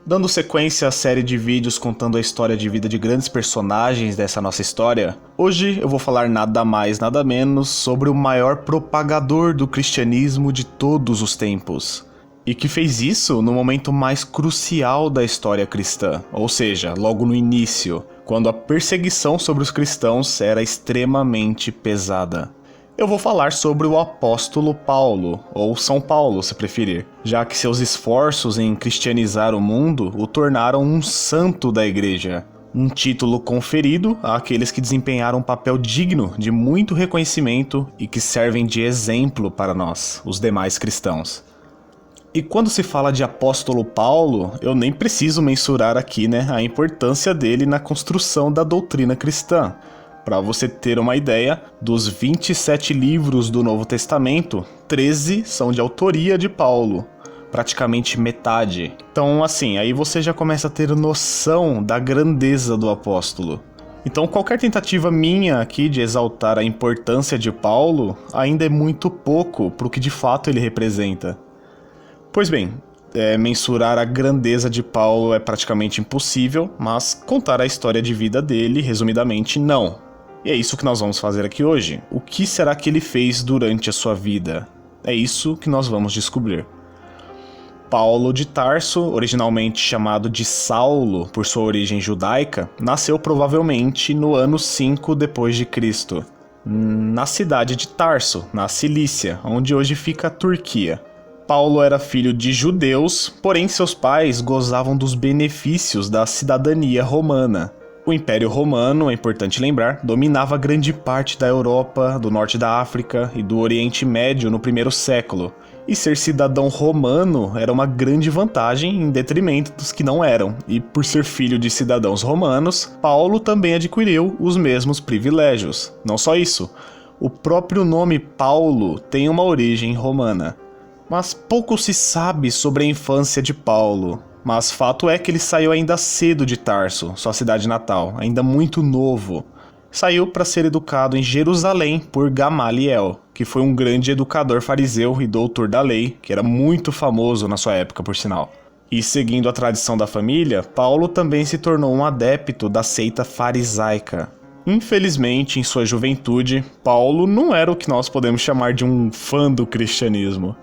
Dando sequência à série de vídeos contando a história de vida de grandes personagens dessa nossa história, hoje eu vou falar nada mais nada menos sobre o maior propagador do cristianismo de todos os tempos. E que fez isso no momento mais crucial da história cristã, ou seja, logo no início, quando a perseguição sobre os cristãos era extremamente pesada. Eu vou falar sobre o apóstolo Paulo, ou São Paulo se preferir, já que seus esforços em cristianizar o mundo o tornaram um santo da igreja, um título conferido àqueles que desempenharam um papel digno de muito reconhecimento e que servem de exemplo para nós, os demais cristãos. E quando se fala de apóstolo Paulo, eu nem preciso mensurar aqui, a importância dele na construção da doutrina cristã. Para você ter uma ideia, dos 27 livros do Novo Testamento, 13 são de autoria de Paulo, praticamente metade. Então, assim, aí você já começa a ter noção da grandeza do apóstolo. Então, qualquer tentativa minha aqui de exaltar a importância de Paulo ainda é muito pouco para o que de fato ele representa. Pois bem, mensurar a grandeza de Paulo é praticamente impossível, mas contar a história de vida dele, resumidamente, não. E é isso que nós vamos fazer aqui hoje. O que será que ele fez durante a sua vida? É isso que nós vamos descobrir. Paulo de Tarso, originalmente chamado de Saulo por sua origem judaica, nasceu provavelmente no ano 5 depois de Cristo, na cidade de Tarso, na Cilícia, onde hoje fica a Turquia. Paulo era filho de judeus, porém seus pais gozavam dos benefícios da cidadania romana. O Império Romano, é importante lembrar, dominava grande parte da Europa, do norte da África e do Oriente Médio no primeiro século, e ser cidadão romano era uma grande vantagem em detrimento dos que não eram, e por ser filho de cidadãos romanos, Paulo também adquiriu os mesmos privilégios. Não só isso, o próprio nome Paulo tem uma origem romana. Mas pouco se sabe sobre a infância de Paulo. Mas fato é que ele saiu ainda cedo de Tarso, sua cidade natal, ainda muito novo. Saiu para ser educado em Jerusalém por Gamaliel, que foi um grande educador fariseu e doutor da lei, que era muito famoso na sua época, por sinal. E seguindo a tradição da família, Paulo também se tornou um adepto da seita farisaica. Infelizmente, em sua juventude, Paulo não era o que nós podemos chamar de um fã do cristianismo.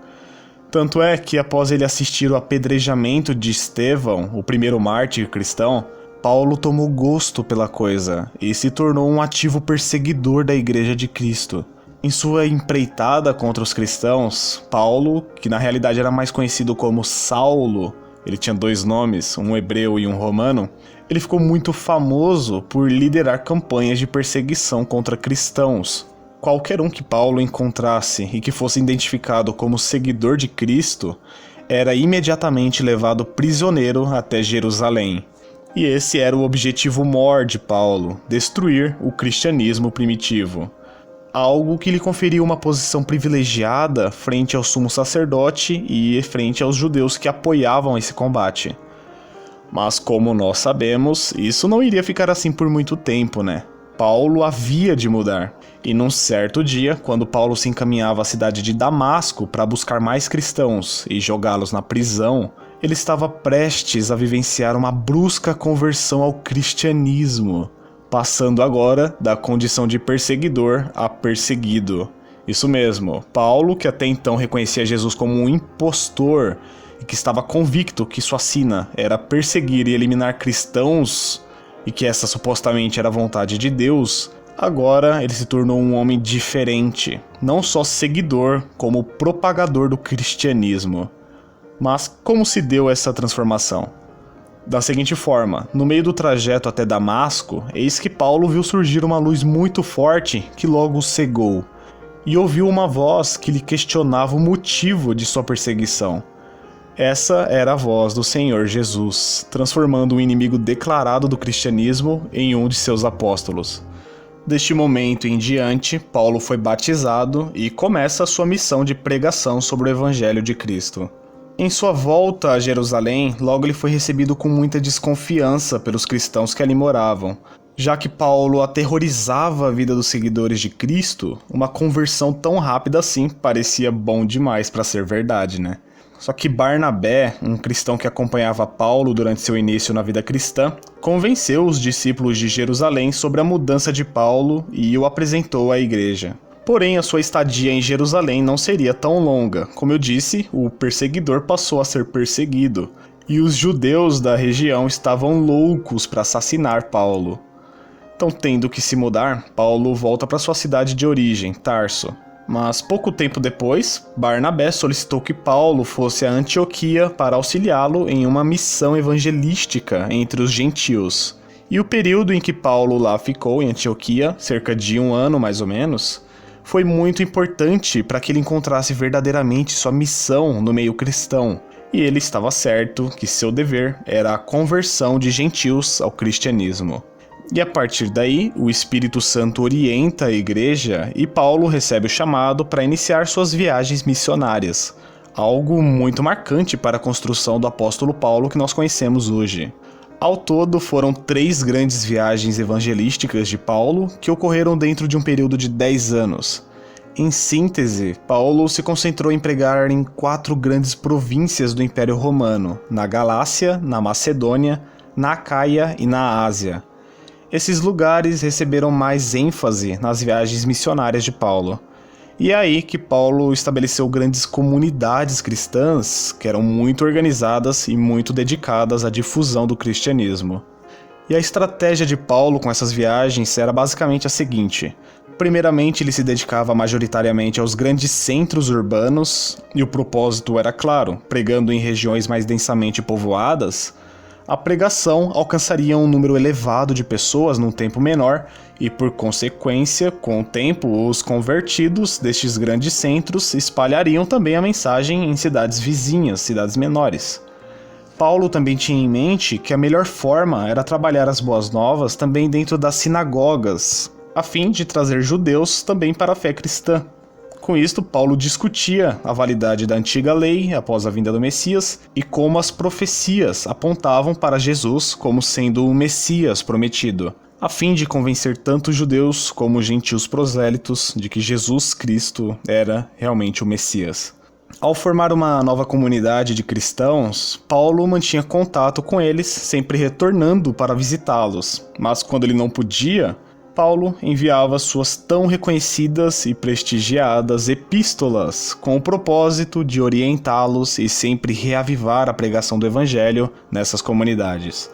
Tanto é que após ele assistir o apedrejamento de Estevão, o primeiro mártir cristão, Paulo tomou gosto pela coisa e se tornou um ativo perseguidor da Igreja de Cristo. Em sua empreitada contra os cristãos, Paulo, que na realidade era mais conhecido como Saulo, ele tinha 2 nomes, um hebreu e um romano, ele ficou muito famoso por liderar campanhas de perseguição contra cristãos. Qualquer um que Paulo encontrasse e que fosse identificado como seguidor de Cristo era imediatamente levado prisioneiro até Jerusalém. E esse era o objetivo maior de Paulo, destruir o cristianismo primitivo. Algo que lhe conferia uma posição privilegiada frente ao sumo sacerdote e frente aos judeus que apoiavam esse combate. Mas como nós sabemos, isso não iria ficar assim por muito tempo, Paulo havia de mudar. E num certo dia, quando Paulo se encaminhava à cidade de Damasco para buscar mais cristãos e jogá-los na prisão, ele estava prestes a vivenciar uma brusca conversão ao cristianismo, passando agora da condição de perseguidor a perseguido. Isso mesmo, Paulo, que até então reconhecia Jesus como um impostor e que estava convicto que sua sina era perseguir e eliminar cristãos, e que essa supostamente era a vontade de Deus, agora ele se tornou um homem diferente, não só seguidor, como propagador do cristianismo. Mas como se deu essa transformação? Da seguinte forma, no meio do trajeto até Damasco, eis que Paulo viu surgir uma luz muito forte que logo o cegou, e ouviu uma voz que lhe questionava o motivo de sua perseguição. Essa era a voz do Senhor Jesus, transformando um inimigo declarado do cristianismo em um de seus apóstolos. Deste momento em diante, Paulo foi batizado e começa a sua missão de pregação sobre o Evangelho de Cristo. Em sua volta a Jerusalém, logo ele foi recebido com muita desconfiança pelos cristãos que ali moravam. Já que Paulo aterrorizava a vida dos seguidores de Cristo, uma conversão tão rápida assim parecia bom demais para ser verdade, Só que Barnabé, um cristão que acompanhava Paulo durante seu início na vida cristã, convenceu os discípulos de Jerusalém sobre a mudança de Paulo e o apresentou à igreja. Porém, a sua estadia em Jerusalém não seria tão longa. Como eu disse, o perseguidor passou a ser perseguido, e os judeus da região estavam loucos para assassinar Paulo. Então, tendo que se mudar, Paulo volta para sua cidade de origem, Tarso. Mas pouco tempo depois, Barnabé solicitou que Paulo fosse a Antioquia para auxiliá-lo em uma missão evangelística entre os gentios. E o período em que Paulo lá ficou em Antioquia, cerca de 1 ano mais ou menos, foi muito importante para que ele encontrasse verdadeiramente sua missão no meio cristão. E ele estava certo que seu dever era a conversão de gentios ao cristianismo. E a partir daí, o Espírito Santo orienta a igreja e Paulo recebe o chamado para iniciar suas viagens missionárias, algo muito marcante para a construção do apóstolo Paulo que nós conhecemos hoje. Ao todo, foram 3 grandes viagens evangelísticas de Paulo que ocorreram dentro de um período de 10 anos. Em síntese, Paulo se concentrou em pregar em 4 grandes províncias do Império Romano, na Galácia, na Macedônia, na Acaia e na Ásia. Esses lugares receberam mais ênfase nas viagens missionárias de Paulo. E é aí que Paulo estabeleceu grandes comunidades cristãs que eram muito organizadas e muito dedicadas à difusão do cristianismo. E a estratégia de Paulo com essas viagens era basicamente a seguinte: primeiramente, ele se dedicava majoritariamente aos grandes centros urbanos, e o propósito era claro, pregando em regiões mais densamente povoadas. A pregação alcançaria um número elevado de pessoas num tempo menor e, por consequência, com o tempo, os convertidos destes grandes centros espalhariam também a mensagem em cidades vizinhas, cidades menores. Paulo também tinha em mente que a melhor forma era trabalhar as boas novas também dentro das sinagogas, a fim de trazer judeus também para a fé cristã. Com isto, Paulo discutia a validade da antiga lei após a vinda do Messias e como as profecias apontavam para Jesus como sendo o Messias prometido, a fim de convencer tanto judeus como gentios prosélitos de que Jesus Cristo era realmente o Messias. Ao formar uma nova comunidade de cristãos, Paulo mantinha contato com eles, sempre retornando para visitá-los, mas quando ele não podia, Paulo enviava suas tão reconhecidas e prestigiadas epístolas com o propósito de orientá-los e sempre reavivar a pregação do evangelho nessas comunidades.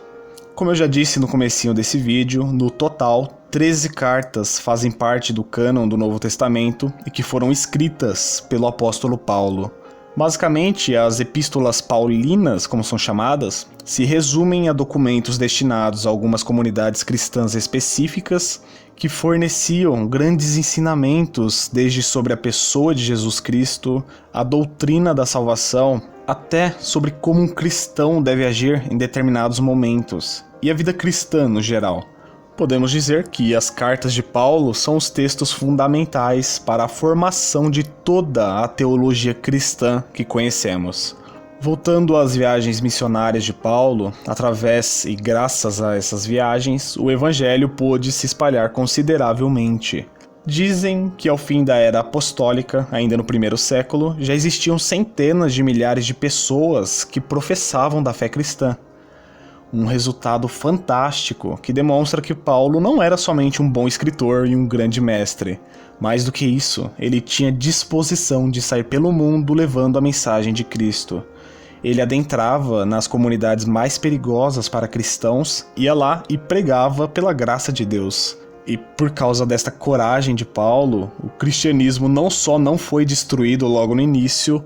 Como eu já disse no comecinho desse vídeo, no total, 13 cartas fazem parte do cânon do Novo Testamento e que foram escritas pelo apóstolo Paulo. Basicamente, as epístolas paulinas, como são chamadas, se resumem a documentos destinados a algumas comunidades cristãs específicas que forneciam grandes ensinamentos desde sobre a pessoa de Jesus Cristo, a doutrina da salvação, até sobre como um cristão deve agir em determinados momentos, e a vida cristã no geral. Podemos dizer que as cartas de Paulo são os textos fundamentais para a formação de toda a teologia cristã que conhecemos. Voltando às viagens missionárias de Paulo, através e graças a essas viagens, o evangelho pôde se espalhar consideravelmente. Dizem que ao fim da era apostólica, ainda no 1º século, já existiam centenas de milhares de pessoas que professavam da fé cristã. Um resultado fantástico que demonstra que Paulo não era somente um bom escritor e um grande mestre. Mais do que isso, ele tinha disposição de sair pelo mundo levando a mensagem de Cristo. Ele adentrava nas comunidades mais perigosas para cristãos, ia lá e pregava pela graça de Deus. E por causa desta coragem de Paulo, o cristianismo não só não foi destruído logo no início,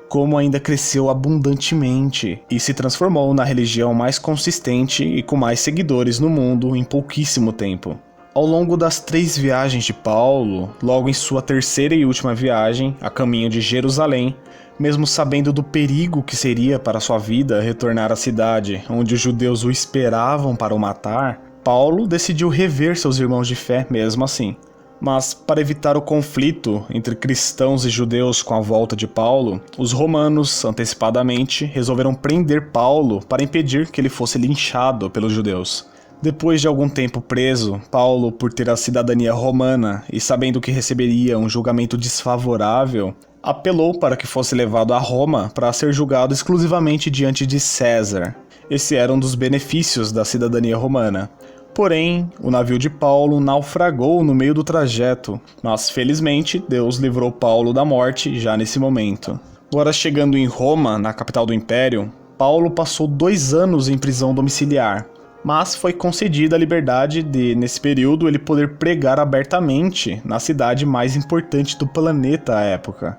como ainda cresceu abundantemente e se transformou na religião mais consistente e com mais seguidores no mundo em pouquíssimo tempo. Ao longo das 3 viagens de Paulo, logo em sua 3ª e última viagem, a caminho de Jerusalém, mesmo sabendo do perigo que seria para sua vida retornar à cidade onde os judeus o esperavam para o matar, Paulo decidiu rever seus irmãos de fé mesmo assim. Mas, para evitar o conflito entre cristãos e judeus com a volta de Paulo, os romanos, antecipadamente, resolveram prender Paulo para impedir que ele fosse linchado pelos judeus. Depois de algum tempo preso, Paulo, por ter a cidadania romana e sabendo que receberia um julgamento desfavorável, apelou para que fosse levado a Roma para ser julgado exclusivamente diante de César. Esse era um dos benefícios da cidadania romana. Porém, o navio de Paulo naufragou no meio do trajeto, mas felizmente Deus livrou Paulo da morte já nesse momento. Agora, chegando em Roma, na capital do Império, Paulo passou 2 anos em prisão domiciliar, mas foi concedida a liberdade de, nesse período, ele poder pregar abertamente na cidade mais importante do planeta à época.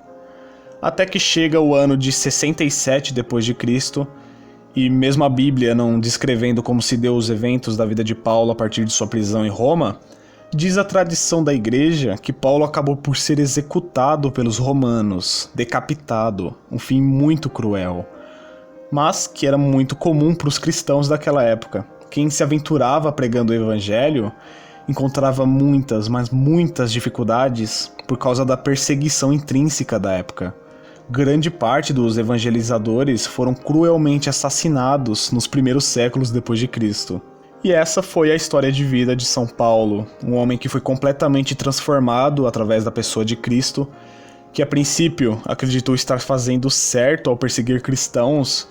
Até que chega o ano de 67 d.C., e mesmo a Bíblia não descrevendo como se deu os eventos da vida de Paulo a partir de sua prisão em Roma, diz a tradição da igreja que Paulo acabou por ser executado pelos romanos, decapitado, um fim muito cruel, mas que era muito comum para os cristãos daquela época. Quem se aventurava pregando o evangelho encontrava muitas, mas muitas dificuldades por causa da perseguição intrínseca da época. Grande parte dos evangelizadores foram cruelmente assassinados nos primeiros séculos depois de Cristo. E essa foi a história de vida de São Paulo, um homem que foi completamente transformado através da pessoa de Cristo, que a princípio acreditou estar fazendo certo ao perseguir cristãos,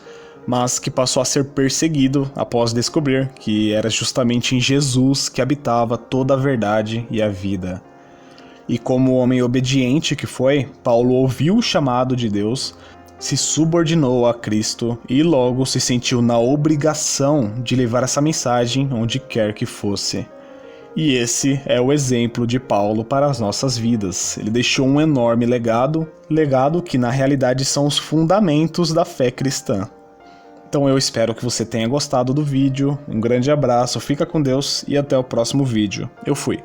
mas que passou a ser perseguido após descobrir que era justamente em Jesus que habitava toda a verdade e a vida. E como homem obediente que foi, Paulo ouviu o chamado de Deus, se subordinou a Cristo e logo se sentiu na obrigação de levar essa mensagem onde quer que fosse. E esse é o exemplo de Paulo para as nossas vidas. Ele deixou um enorme legado que na realidade são os fundamentos da fé cristã. Então eu espero que você tenha gostado do vídeo, um grande abraço, fica com Deus e até o próximo vídeo. Eu fui.